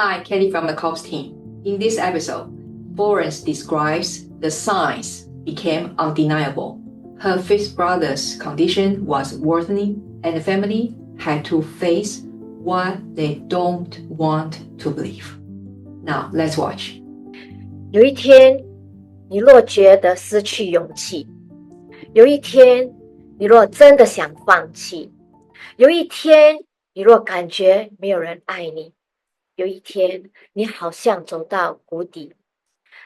Hi, Kelly from the COPS team. In this episode, Florence describes the signs became undeniable. Her fifth brother's condition was worsening, and the family had to face what they don't want to believe. Now, let's watch. 有一天，你若觉得失去勇气；有一天，你若真的想放弃；有一天，你若感觉没有人爱你；有一天，你好像走到谷底。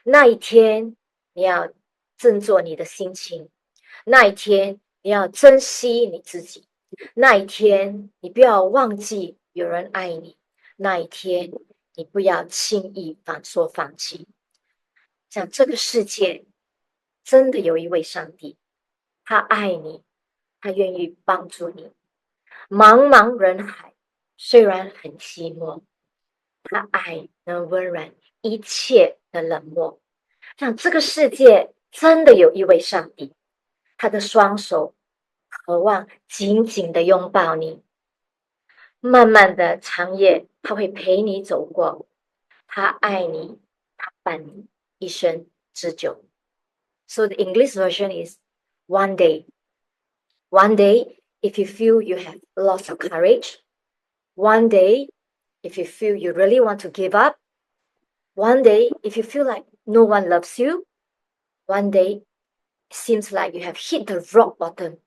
那一天，你要振作你的心情；那一天，你要珍惜你自己；那一天，你不要忘记有人爱你；那一天，你不要轻易说放弃。像这个世界真的有一位上帝，他爱你，他愿意帮助你。茫茫人海虽然很寂寞，他爱能温暖一切的冷漠。像这个世界真的有一位上帝，他的双手渴望紧紧的拥抱你。漫漫的长夜他会陪你走过，他爱你，他伴你一生之久。So the English version is one day. One day, if you feel you have lost your courage. One day, if you feel you really want to give up. One day, if you feel like no one loves you. One day, it seems like you have hit the rock bottom.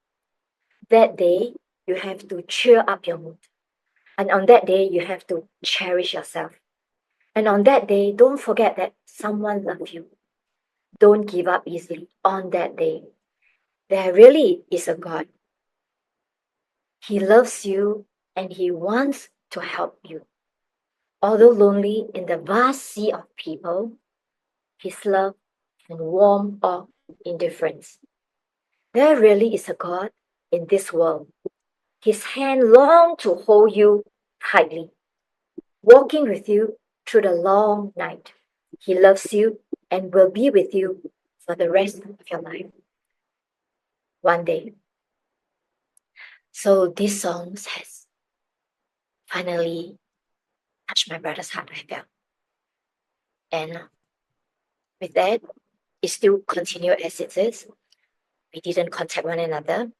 That day, you have to cheer up your mood. And on that day, you have to cherish yourself. And on that day, don't forget that someone loves you. Don't give up easily on that day. There really is a God. He loves you and He wants to help you. Although lonely in the vast sea of people, His love can warm all indifference. There really is a God in this world. His hand longs to hold you tightly, walking with you through the long night. He loves you and will be with you for the rest of your life. One day. So this song has finally touched my brother's heart, I felt. And with that, it still continued as it is. We didn't contact one another.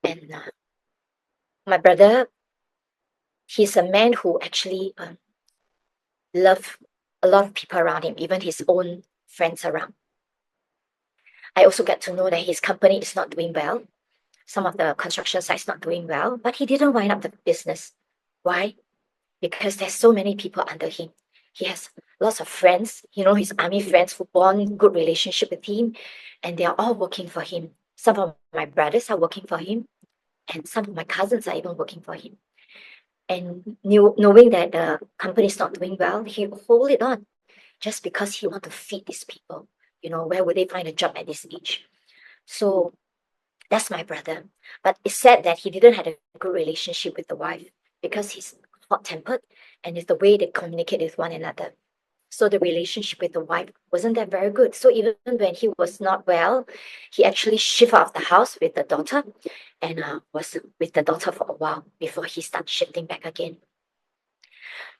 And my brother, he's a man who actually loves a lot of people around him, even his own friends around. I also get to know that his company is not doing well. Some of the construction sites not doing well, but he didn't wind up the business. Why? Because there's so many people under him. He has lots of friends, his army friends who bond good relationship with him, and they are all working for him. Some of my brothers are working for him, and some of my cousins are even working for him. And knowing that the company is not doing well, he hold it on just because he want to feed these people. Where would they find a job at this age? So that's my brother. But it's sad that he didn't have a good relationship with the wife because he's hot-tempered and it's the way they communicate with one another. So the relationship with the wife wasn't that very good. So even when he was not well, he actually shifted out of the house with the daughter and was with the daughter for a while before he started shifting back again.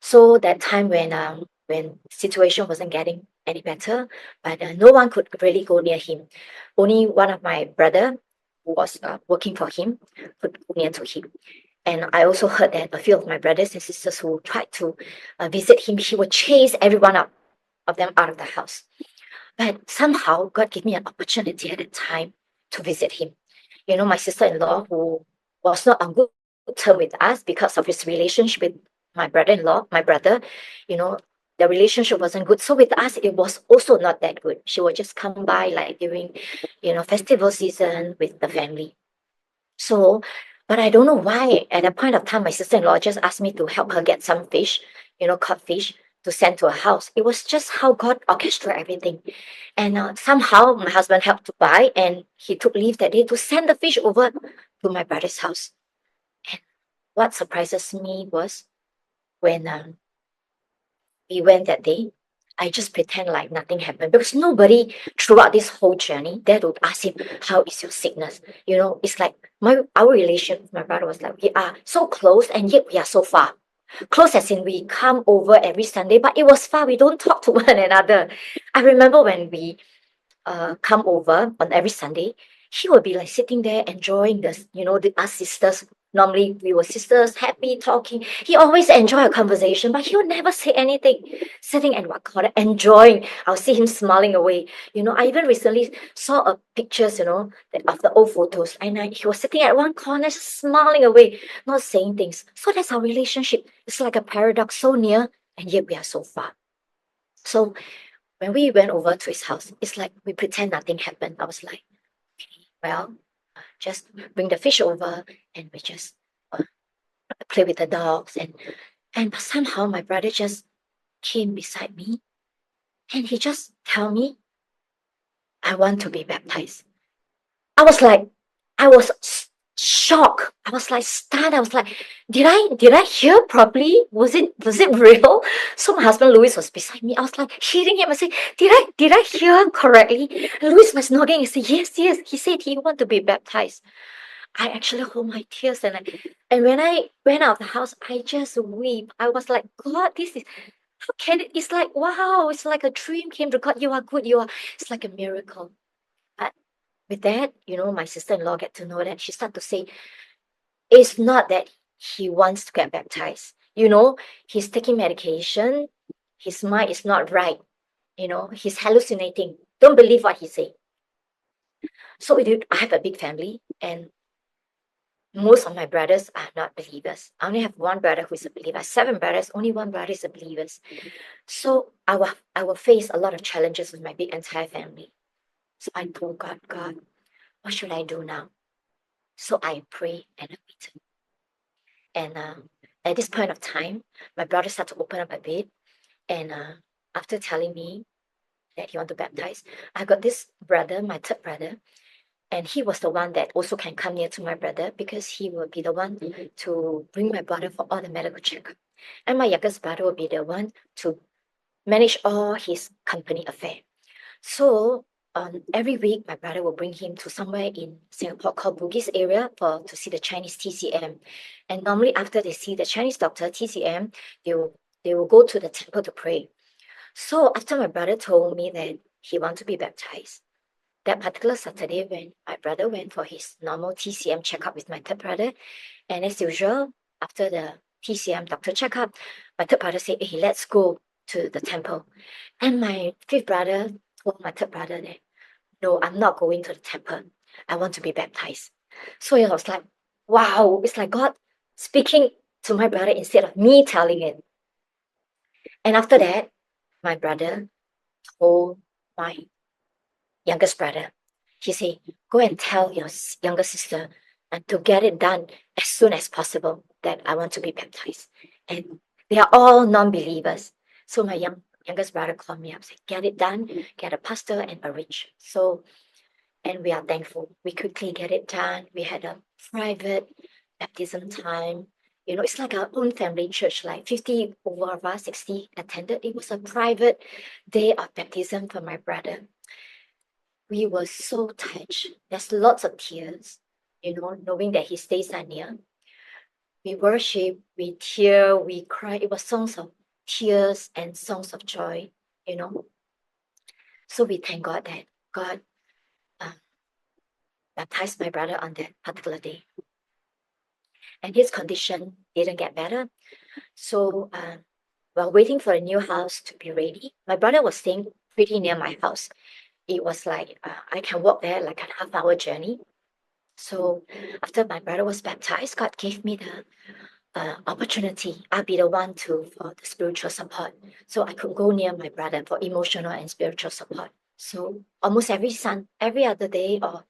So that time when situation wasn't getting any better, but no one could really go near him. Only one of my brother who was working for him could go near to him. And I also heard that a few of my brothers and sisters who tried to visit him, he would chase every one of them out of the house. But somehow God gave me an opportunity at that time to visit him. My sister-in-law, who was not on good term with us because of his relationship with my brother-in-law, my brother, the relationship wasn't good. So with us, it was also not that good. She would just come by like during, festival season with the family. So, but I don't know why at that point of time, my sister-in-law just asked me to help her get some fish, caught fish to send to her house. It was just how God orchestrated everything. And somehow my husband helped to buy and he took leave that day to send the fish over to my brother's house. And what surprises me was when we went that day, I just pretend like nothing happened because nobody throughout this whole journey dared to ask him, how is your sickness? It's like our relation with my brother was like, we are so close and yet we are so far. Close as in we come over every Sunday, but it was far. We don't talk to one another. I remember when we come over on every Sunday, he would be like sitting there enjoying this, us sisters. Normally we were sisters, happy talking. He always enjoy a conversation, but he would never say anything. Sitting and enjoying. I'll see him smiling away. I even recently saw a pictures, of the old photos, and he was sitting at one corner, just smiling away, not saying things. So that's our relationship. It's like a paradox, so near, and yet we are so far. So when we went over to his house, it's like we pretend nothing happened. I was like, okay, well, just bring the fish over and we just play with the dogs. And somehow my brother just came beside me and he just tell me, I want to be baptized. I was shocked. I was like stunned. I was like, did I hear properly? Was it real? So my husband Louis was beside me. I was like hearing him. I said, did I hear him correctly? And Louis was nodding. He said, yes. He said he want to be baptized. I actually hold my tears and when I went out of the house, I just weep. I was like, God, how can it? It's like, wow, it's like a dream came to God. You are good. It's like a miracle. But with that, my sister-in-law get to know that. She started to say, it's not that he wants to get baptized. He's taking medication. His mind is not right. He's hallucinating. Don't believe what he say. So I have a big family and most of my brothers are not believers. I only have one brother who is a believer. 7 brothers, only one brother is a believer. So I will face a lot of challenges with my big entire family. So I told God, what should I do now? So I pray and I waited. And at this point of time, my brother started to open up a bit. And after telling me that he want to baptize, I got this brother, my third brother, and he was the one that also can come near to my brother because he will be the one to bring my brother for all the medical checkup. And my youngest brother will be the one to manage all his company affair. So every week, my brother will bring him to somewhere in Singapore called Bugis area to see the Chinese TCM. And normally after they see the Chinese doctor, TCM, they will go to the temple to pray. So after my brother told me that he wants to be baptized, that particular Saturday when my brother went for his normal TCM checkup with my third brother, and as usual, after the TCM doctor checkup, my third brother said, hey, let's go to the temple. And my fifth brother told my third brother that, no, I'm not going to the temple. I want to be baptized. So I was like, wow, it's like God speaking to my brother instead of me telling it. And after that, my brother told my youngest brother, he said, go and tell your younger sister and to get it done as soon as possible that I want to be baptized. And they are all non-believers. So my youngest brother called me up, said, get it done, get a pastor and arrange. So, and we are thankful. We quickly get it done. We had a private baptism time. It's like our own family church, like 50 over of us, 60 attended. It was a private day of baptism for my brother. We were so touched. There's lots of tears, knowing that his days are near. We worship, we tear, we cry. It was songs of tears and songs of joy, So we thank God that God baptized my brother on that particular day. And his condition didn't get better. So while waiting for a new house to be ready, my brother was staying pretty near my house. It was like I can walk there like a half-hour journey. So after my brother was baptized, God gave me the opportunity. I'll be the one for the spiritual support. So I could go near my brother for emotional and spiritual support. So almost every other day or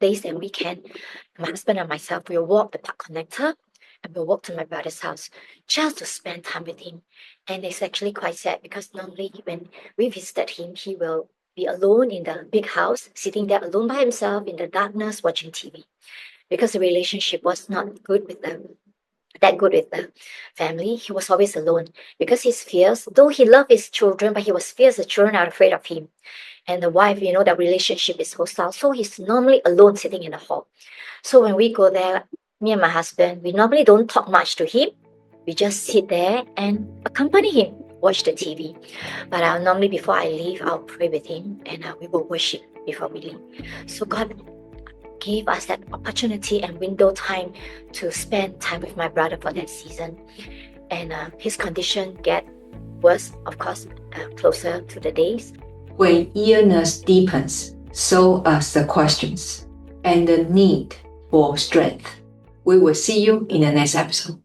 days and weekend, my husband and myself will walk the park connector and we'll walk to my brother's house just to spend time with him. And it's actually quite sad because normally when we visited him, he will be alone in the big house, sitting there alone by himself in the darkness, watching TV, because the relationship was not good with the family. He was always alone because he's fierce. Though he loved his children, but he was fierce. The children are afraid of him. And the wife, the relationship is hostile. So he's normally alone sitting in the hall. So when we go there, me and my husband, we normally don't talk much to him. we just sit there and accompany him, watch the TV. But normally before I leave, I'll pray with him and we will worship before we leave. So God gave us that opportunity and window time to spend time with my brother for that season. And his condition get worse, of course, closer to the days. When illness deepens, so as the questions and the need for strength. We will see you in the next episode.